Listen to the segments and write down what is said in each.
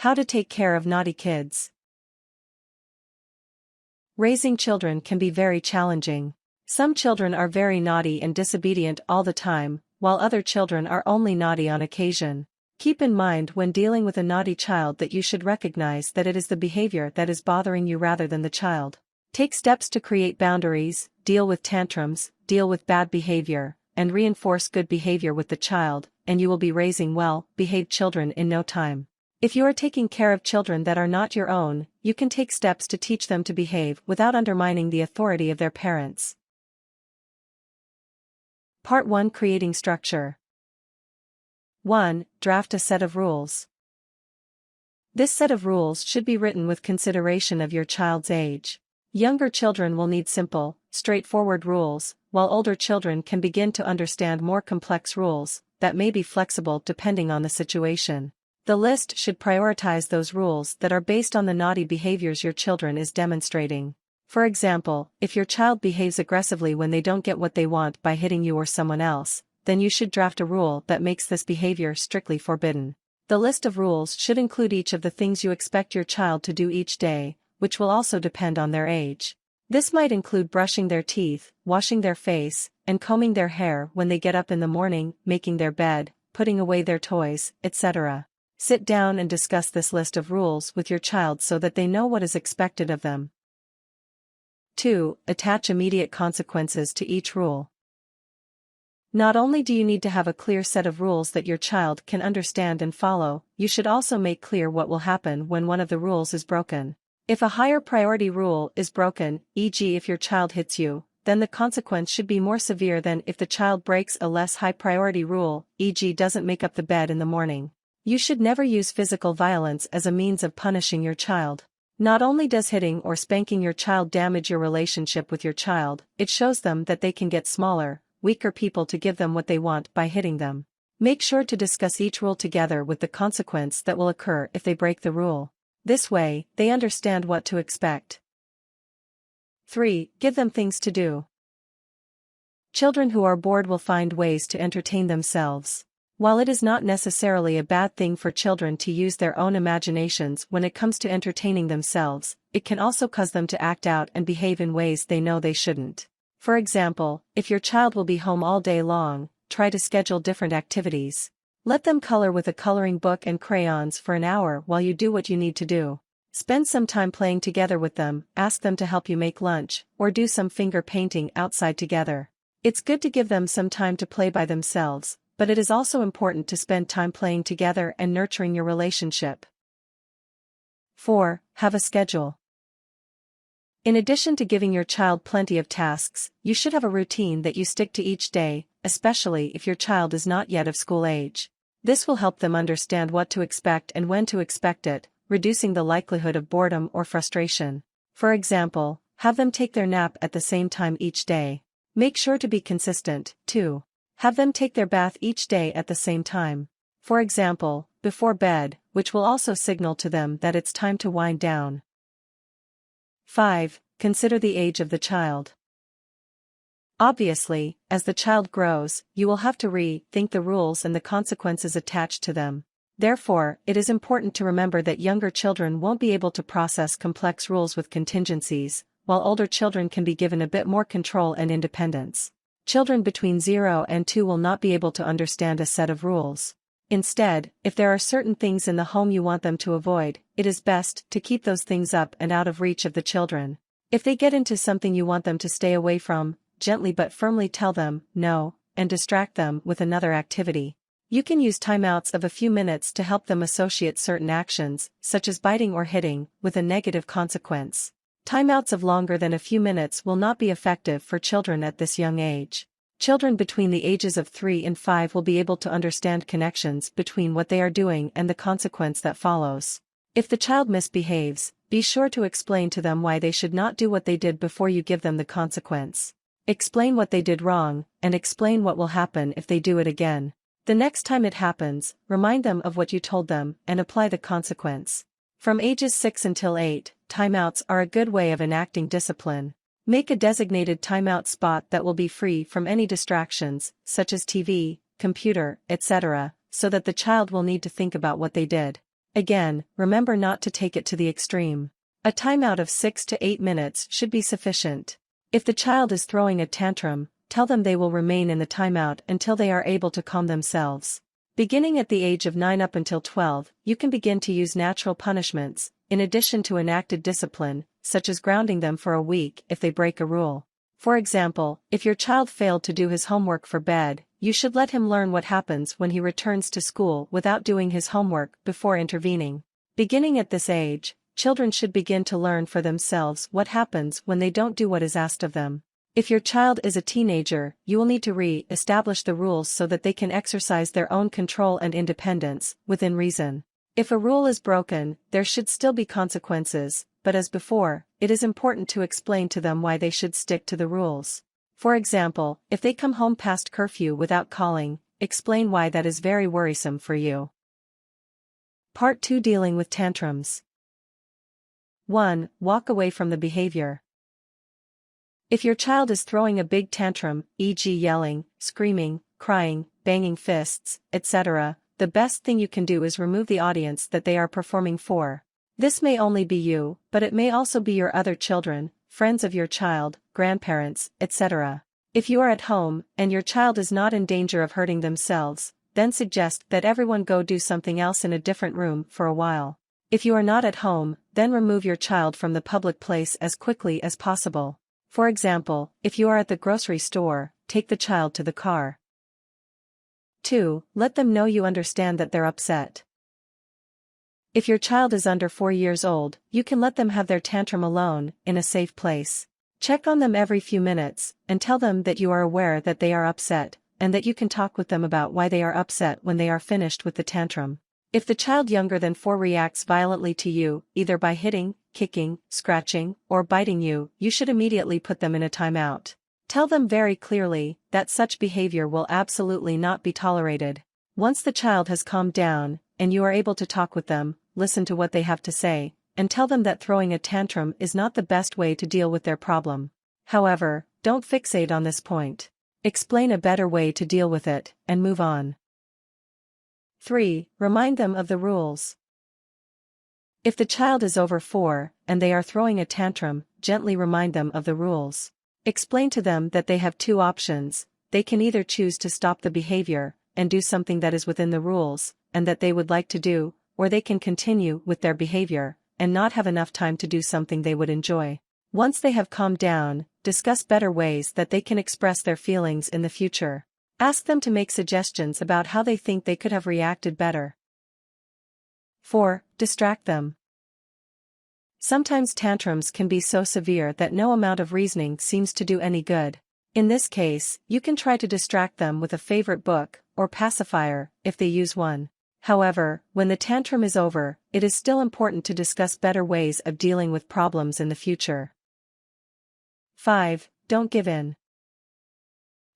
How to take care of naughty kids. Raising children can be very challenging. Some children are very naughty and disobedient all the time, while other children are only naughty on occasion. Keep in mind when dealing with a naughty child that you should recognize that it is the behavior that is bothering you rather than the child. Take steps to create boundaries, deal with tantrums, deal with bad behavior, and reinforce good behavior with the child, and you will be raising well-behaved children in no time. If you are taking care of children that are not your own, you can take steps to teach them to behave without undermining the authority of their parents. Part 1: Creating Structure. 1. Draft a set of rules. This set of rules should be written with consideration of your child's age. Younger children will need simple, straightforward rules, while older children can begin to understand more complex rules that may be flexible depending on the situation. The list should prioritize those rules that are based on the naughty behaviors your children is demonstrating. For example, if your child behaves aggressively when they don't get what they want by hitting you or someone else, then you should draft a rule that makes this behavior strictly forbidden. The list of rules should include each of the things you expect your child to do each day, which will also depend on their age. This might include brushing their teeth, washing their face, and combing their hair when they get up in the morning, making their bed, putting away their toys, etc. Sit down and discuss this list of rules with your child so that they know what is expected of them. 2. Attach immediate consequences to each rule. Not only do you need to have a clear set of rules that your child can understand and follow, you should also make clear what will happen when one of the rules is broken. If a higher priority rule is broken, e.g. if your child hits you, then the consequence should be more severe than if the child breaks a less high priority rule, e.g. doesn't make up the bed in the morning. You should never use physical violence as a means of punishing your child. Not only does hitting or spanking your child damage your relationship with your child, it shows them that they can get smaller, weaker people to give them what they want by hitting them. Make sure to discuss each rule together with the consequence that will occur if they break the rule. This way, they understand what to expect. 3. Give them things to do. Children who are bored will find ways to entertain themselves. While it is not necessarily a bad thing for children to use their own imaginations when it comes to entertaining themselves, it can also cause them to act out and behave in ways they know they shouldn't. For example, if your child will be home all day long, try to schedule different activities. Let them color with a coloring book and crayons for an hour while you do what you need to do. Spend some time playing together with them, ask them to help you make lunch, or do some finger painting outside together. It's good to give them some time to play by themselves, but it is also important to spend time playing together and nurturing your relationship. 4. Have a schedule. In addition to giving your child plenty of tasks, you should have a routine that you stick to each day, especially if your child is not yet of school age. This will help them understand what to expect and when to expect it, reducing the likelihood of boredom or frustration. For example, have them take their nap at the same time each day. Make sure to be consistent, too. Have them take their bath each day at the same time. For example, before bed, which will also signal to them that it's time to wind down. 5. Consider the age of the child. Obviously, as the child grows, you will have to rethink the rules and the consequences attached to them. Therefore, it is important to remember that younger children won't be able to process complex rules with contingencies, while older children can be given a bit more control and independence. Children between 0 and 2 will not be able to understand a set of rules. Instead, if there are certain things in the home you want them to avoid, it is best to keep those things up and out of reach of the children. If they get into something you want them to stay away from, gently but firmly tell them no, and distract them with another activity. You can use timeouts of a few minutes to help them associate certain actions, such as biting or hitting, with a negative consequence. Timeouts of longer than a few minutes will not be effective for children at this young age. Children between the ages of 3 and 5 will be able to understand connections between what they are doing and the consequence that follows. If the child misbehaves, be sure to explain to them why they should not do what they did before you give them the consequence. Explain what they did wrong, and explain what will happen if they do it again. The next time it happens, remind them of what you told them and apply the consequence. From ages 6 until 8, timeouts are a good way of enacting discipline. Make a designated timeout spot that will be free from any distractions, such as TV, computer, etc., so that the child will need to think about what they did. Again, remember not to take it to the extreme. A timeout of 6 to 8 minutes should be sufficient. If the child is throwing a tantrum, tell them they will remain in the timeout until they are able to calm themselves. Beginning at the age of 9 up until 12, you can begin to use natural punishments, in addition to enacted discipline, such as grounding them for a week if they break a rule. For example, if your child failed to do his homework for bed, you should let him learn what happens when he returns to school without doing his homework before intervening. Beginning at this age, children should begin to learn for themselves what happens when they don't do what is asked of them. If your child is a teenager, you will need to re-establish the rules so that they can exercise their own control and independence, within reason. If a rule is broken, there should still be consequences, but as before, it is important to explain to them why they should stick to the rules. For example, if they come home past curfew without calling, explain why that is very worrisome for you. Part 2: Dealing with tantrums. 1. Walk away from the behavior. If your child is throwing a big tantrum, e.g. yelling, screaming, crying, banging fists, etc., the best thing you can do is remove the audience that they are performing for. This may only be you, but it may also be your other children, friends of your child, grandparents, etc. If you are at home, and your child is not in danger of hurting themselves, then suggest that everyone go do something else in a different room for a while. If you are not at home, then remove your child from the public place as quickly as possible. For example, if you are at the grocery store, take the child to the car. 2. Let them know you understand that they're upset. If your child is under 4 years old, you can let them have their tantrum alone, in a safe place. Check on them every few minutes, and tell them that you are aware that they are upset, and that you can talk with them about why they are upset when they are finished with the tantrum. If the child younger than 4 reacts violently to you, either by hitting, kicking, scratching, or biting you, you should immediately put them in a timeout. Tell them very clearly that such behavior will absolutely not be tolerated. Once the child has calmed down, and you are able to talk with them, listen to what they have to say, and tell them that throwing a tantrum is not the best way to deal with their problem. However, don't fixate on this point. Explain a better way to deal with it, and move on. 3. Remind them of the rules. If the child is over 4, and they are throwing a tantrum, gently remind them of the rules. Explain to them that they have 2 options: they can either choose to stop the behavior, and do something that is within the rules, and that they would like to do, or they can continue with their behavior, and not have enough time to do something they would enjoy. Once they have calmed down, discuss better ways that they can express their feelings in the future. Ask them to make suggestions about how they think they could have reacted better. 4. Distract them. Sometimes tantrums can be so severe that no amount of reasoning seems to do any good. In this case, you can try to distract them with a favorite book, or pacifier, if they use one. However, when the tantrum is over, it is still important to discuss better ways of dealing with problems in the future. 5. Don't give in.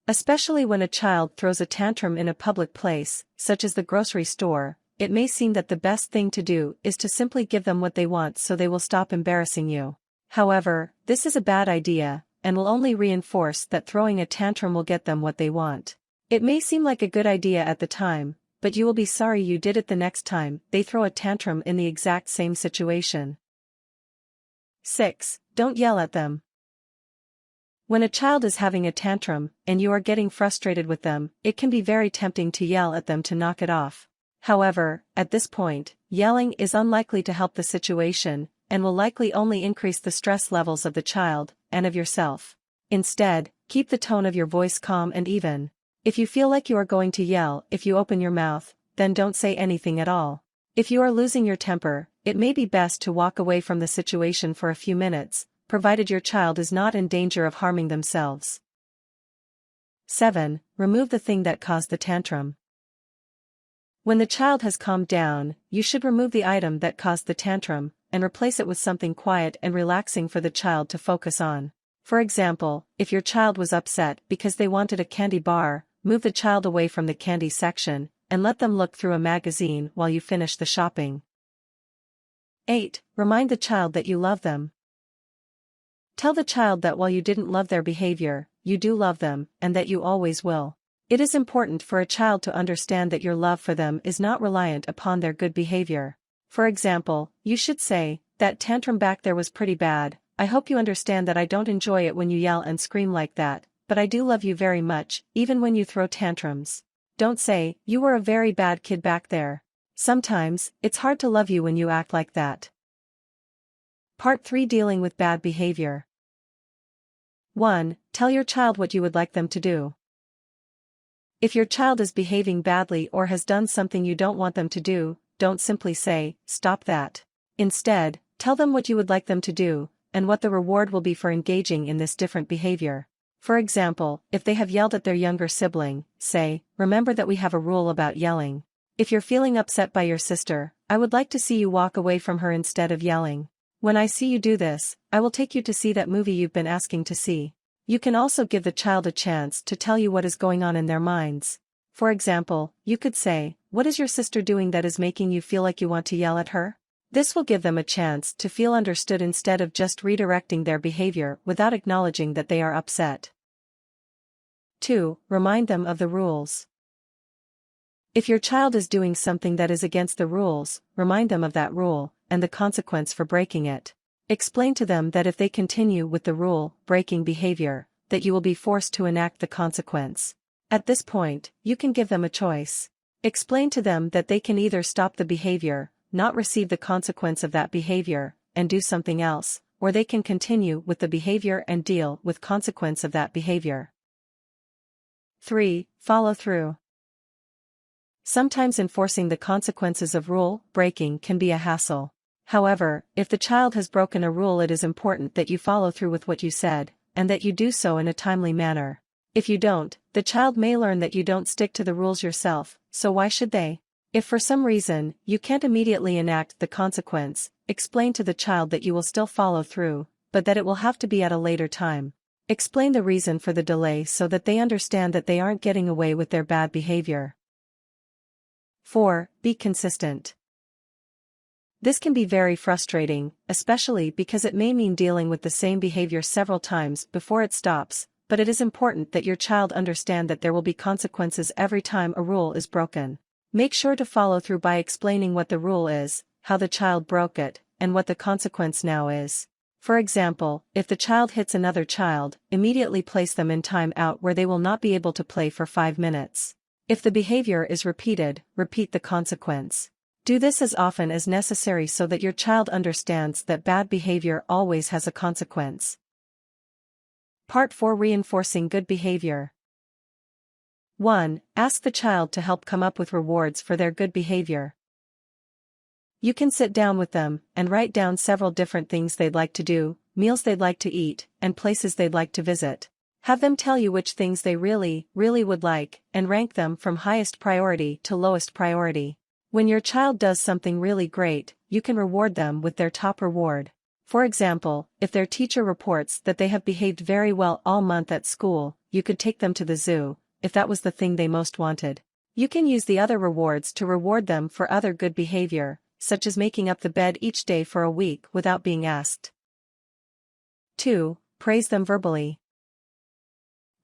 Especially when a child throws a tantrum in a public place, such as the grocery store, it may seem that the best thing to do is to simply give them what they want so they will stop embarrassing you. However, this is a bad idea, and will only reinforce that throwing a tantrum will get them what they want. It may seem like a good idea at the time, but you will be sorry you did it the next time they throw a tantrum in the exact same situation. 6. Don't yell at them. When a child is having a tantrum, and you are getting frustrated with them, it can be very tempting to yell at them to knock it off. However, at this point, yelling is unlikely to help the situation, and will likely only increase the stress levels of the child, and of yourself. Instead, keep the tone of your voice calm and even. If you feel like you are going to yell if you open your mouth, then don't say anything at all. If you are losing your temper, it may be best to walk away from the situation for a few minutes, provided your child is not in danger of harming themselves. 7. Remove the thing that caused the tantrum. When the child has calmed down, you should remove the item that caused the tantrum, and replace it with something quiet and relaxing for the child to focus on. For example, if your child was upset because they wanted a candy bar, move the child away from the candy section, and let them look through a magazine while you finish the shopping. 8. Remind the child that you love them. Tell the child that while you didn't love their behavior, you do love them, and that you always will. It is important for a child to understand that your love for them is not reliant upon their good behavior. For example, you should say, "That tantrum back there was pretty bad. I hope you understand that I don't enjoy it when you yell and scream like that, but I do love you very much, even when you throw tantrums." Don't say, "You were a very bad kid back there." Sometimes, it's hard to love you when you act like that. Part 3: Dealing with bad behavior. 1. Tell your child what you would like them to do. If your child is behaving badly or has done something you don't want them to do, don't simply say, "Stop that." Instead, tell them what you would like them to do, and what the reward will be for engaging in this different behavior. For example, if they have yelled at their younger sibling, say, "Remember that we have a rule about yelling. If you're feeling upset by your sister, I would like to see you walk away from her instead of yelling. When I see you do this, I will take you to see that movie you've been asking to see." You can also give the child a chance to tell you what is going on in their minds. For example, you could say, "What is your sister doing that is making you feel like you want to yell at her?" This will give them a chance to feel understood instead of just redirecting their behavior without acknowledging that they are upset. 2. Remind them of the rules. If your child is doing something that is against the rules, remind them of that rule, and the consequence for breaking it. Explain to them that if they continue with the rule-breaking behavior, that you will be forced to enact the consequence. At this point, you can give them a choice. Explain to them that they can either stop the behavior, not receive the consequence of that behavior, and do something else, or they can continue with the behavior and deal with consequence of that behavior. 3. Follow through. Sometimes enforcing the consequences of rule-breaking can be a hassle. However, if the child has broken a rule, it is important that you follow through with what you said, and that you do so in a timely manner. If you don't, the child may learn that you don't stick to the rules yourself, so why should they? If for some reason you can't immediately enact the consequence, explain to the child that you will still follow through, but that it will have to be at a later time. Explain the reason for the delay so that they understand that they aren't getting away with their bad behavior. 4. Be consistent. This can be very frustrating, especially because it may mean dealing with the same behavior several times before it stops, but it is important that your child understand that there will be consequences every time a rule is broken. Make sure to follow through by explaining what the rule is, how the child broke it, and what the consequence now is. For example, if the child hits another child, immediately place them in timeout where they will not be able to play for 5 minutes. If the behavior is repeated, repeat the consequence. Do this as often as necessary so that your child understands that bad behavior always has a consequence. Part 4: Reinforcing good behavior. 1. Ask the child to help come up with rewards for their good behavior. You can sit down with them and write down several different things they'd like to do, meals they'd like to eat, and places they'd like to visit. Have them tell you which things they really would like, and rank them from highest priority to lowest priority. When your child does something really great, you can reward them with their top reward. For example, if their teacher reports that they have behaved very well all month at school, you could take them to the zoo, if that was the thing they most wanted. You can use the other rewards to reward them for other good behavior, such as making up the bed each day for a week without being asked. 2. Praise them verbally.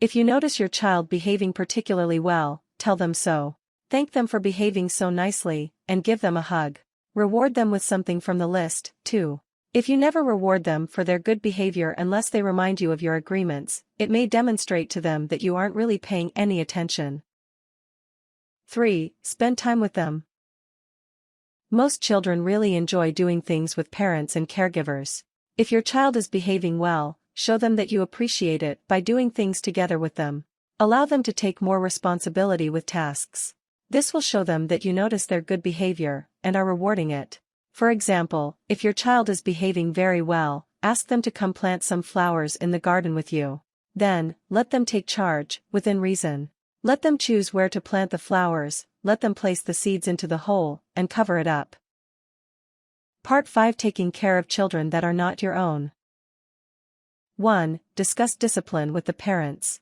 If you notice your child behaving particularly well, tell them so. Thank them for behaving so nicely, and give them a hug. Reward them with something from the list, too. If you never reward them for their good behavior unless they remind you of your agreements, it may demonstrate to them that you aren't really paying any attention. 3. Spend time with them. Most children really enjoy doing things with parents and caregivers. If your child is behaving well, show them that you appreciate it by doing things together with them. Allow them to take more responsibility with tasks. This will show them that you notice their good behavior and are rewarding it. For example, if your child is behaving very well, ask them to come plant some flowers in the garden with you. Then, let them take charge, within reason. Let them choose where to plant the flowers, let them place the seeds into the hole, and cover it up. Part 5: Taking care of children that are not your own. 1. Discuss discipline with the parents.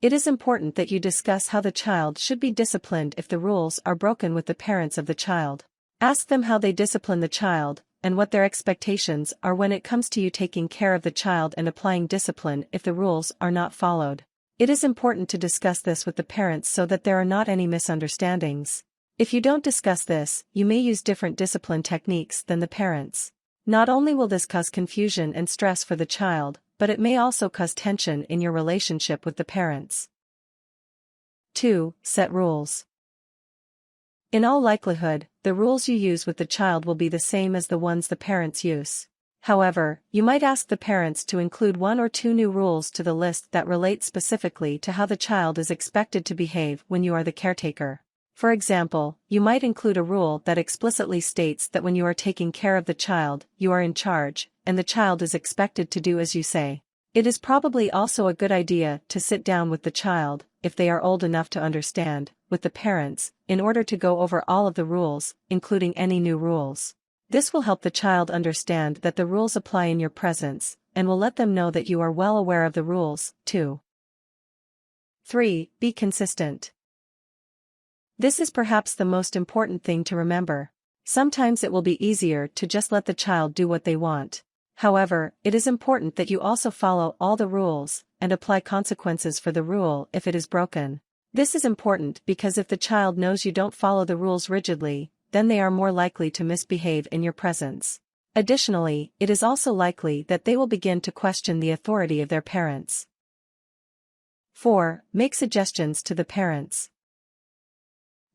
It is important that you discuss how the child should be disciplined if the rules are broken with the parents of the child. Ask them how they discipline the child, and what their expectations are when it comes to you taking care of the child and applying discipline if the rules are not followed. It is important to discuss this with the parents so that there are not any misunderstandings. If you don't discuss this, you may use different discipline techniques than the parents. Not only will this cause confusion and stress for the child, but it may also cause tension in your relationship with the parents. 2. Set rules. In all likelihood, the rules you use with the child will be the same as the ones the parents use. However, you might ask the parents to include 1 or 2 new rules to the list that relate specifically to how the child is expected to behave when you are the caretaker. For example, you might include a rule that explicitly states that when you are taking care of the child, you are in charge, and the child is expected to do as you say. It is probably also a good idea to sit down with the child, if they are old enough to understand, with the parents, in order to go over all of the rules, including any new rules. This will help the child understand that the rules apply in your presence, and will let them know that you are well aware of the rules, too. 3. Be consistent. This is perhaps the most important thing to remember. Sometimes it will be easier to just let the child do what they want. However, it is important that you also follow all the rules, and apply consequences for the rule if it is broken. This is important because if the child knows you don't follow the rules rigidly, then they are more likely to misbehave in your presence. Additionally, it is also likely that they will begin to question the authority of their parents. 4. Make suggestions to the parents.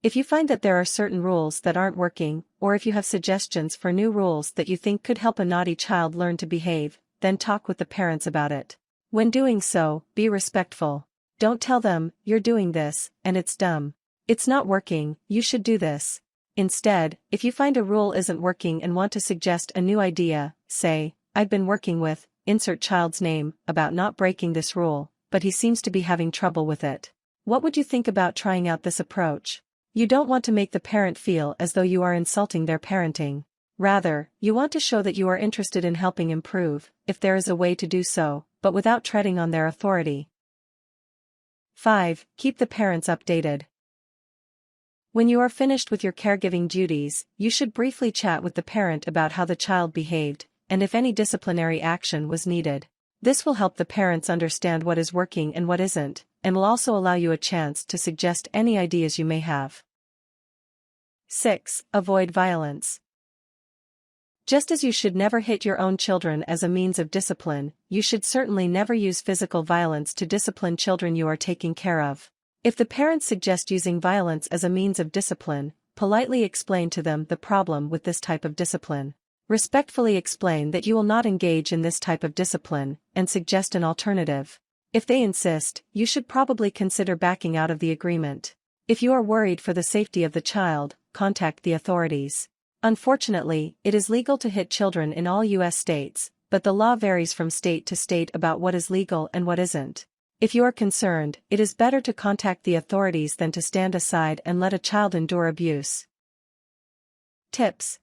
If you find that there are certain rules that aren't working, or if you have suggestions for new rules that you think could help a naughty child learn to behave, then talk with the parents about it. When doing so, be respectful. Don't tell them, "You're doing this, and it's dumb. It's not working, you should do this." Instead, if you find a rule isn't working and want to suggest a new idea, say, "I've been working with," insert child's name, about not breaking this rule, but he seems to be having trouble with it. What would you think about trying out this approach? You don't want to make the parent feel as though you are insulting their parenting. Rather, you want to show that you are interested in helping improve, if there is a way to do so, but without treading on their authority. 5. Keep the parents updated. When you are finished with your caregiving duties, you should briefly chat with the parent about how the child behaved, and if any disciplinary action was needed. This will help the parents understand what is working and what isn't, and will also allow you a chance to suggest any ideas you may have. 6. Avoid violence. Just as you should never hit your own children as a means of discipline, you should certainly never use physical violence to discipline children you are taking care of. If the parents suggest using violence as a means of discipline, politely explain to them the problem with this type of discipline. Respectfully explain that you will not engage in this type of discipline, and suggest an alternative. If they insist, you should probably consider backing out of the agreement. If you are worried for the safety of the child, contact the authorities. Unfortunately, it is legal to hit children in all U.S. states, but the law varies from state to state about what is legal and what isn't. If you are concerned, it is better to contact the authorities than to stand aside and let a child endure abuse. Tips.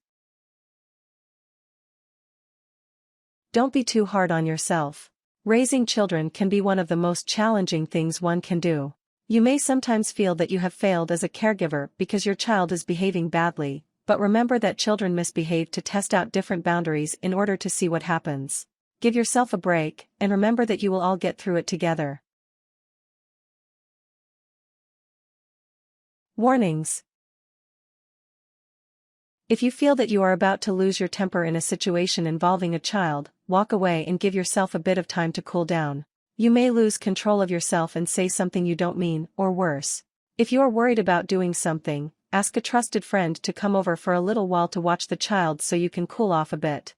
Don't be too hard on yourself. Raising children can be one of the most challenging things one can do. You may sometimes feel that you have failed as a caregiver because your child is behaving badly, but remember that children misbehave to test out different boundaries in order to see what happens. Give yourself a break, and remember that you will all get through it together. Warnings. If you feel that you are about to lose your temper in a situation involving a child, walk away and give yourself a bit of time to cool down. You may lose control of yourself and say something you don't mean, or worse. If you are worried about doing something, ask a trusted friend to come over for a little while to watch the child so you can cool off a bit.